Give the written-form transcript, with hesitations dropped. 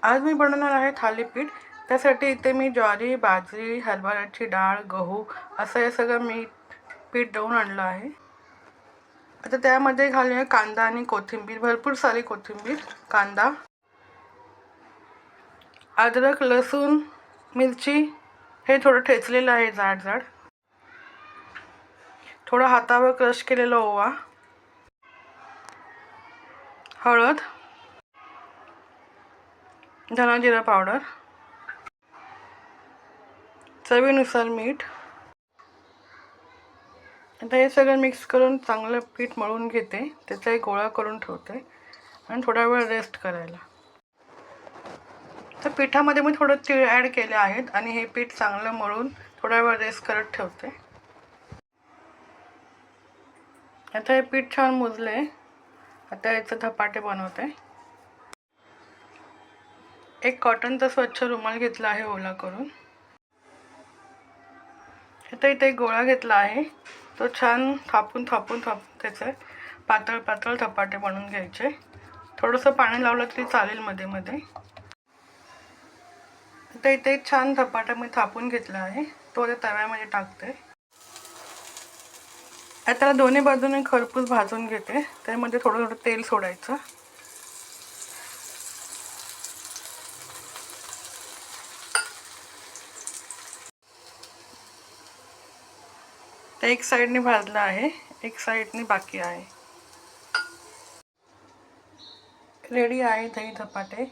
आज मी बनवणार आहे थालीपीठ। त्यासाठी इथे मी ज्वारी, बाजरी, हरभऱ्याची डाळ, गहू असं हे सगळं मी पीठ दळून आणलं आहे। आता त्यामध्ये घालूया कांदा आणि कोथिंबीर, भरपूर सारी कोथिंबीर, कांदा, अद्रक, लसूण, मिरची हे थोडं ठेचलेलं आहे जाड जाड, थोडा हातावर क्रश केलेला ओवा, हळद, धना जिरा पावडर, चवीनुसार मीठ। आता हे सगळं मिक्स करून चांगलं पीठ मळून घेते, त्याचा एक गोळा करून ठेवते आणि थोडा वेळ रेस्ट करायला। तर पिठामध्ये मी थोडं तीळ ॲड केले आहेत आणि हे पीठ चांगलं मळून थोडा वेळ रेस्ट करत ठेवते। आता हे पीठ छान मुरले, आता याचे धपाटे बनवते। एक कॉटनचा स्वच्छ रुमाल घेतला आहे ओला करून। आता इथे एक गोळा घेतला आहे, तो छान थापून त्याचे पातळ पातळ धपाटे बनवून घ्यायचे। थोडंसं पाणी लावलं तरी चालेल मध्ये मध्ये। आता इथे एक छान धपाटा मी थापून घेतला आहे, तो त्या तव्यामध्ये टाकते। आता दोन्ही बाजूने खरपूस भाजून घेते, त्यामध्ये थोडं थोडं तेल सोडायचं। ते एक साइडने भाजलं आहे, एक साइडने बाकी आहे। रेडी आहे दही धपाटे।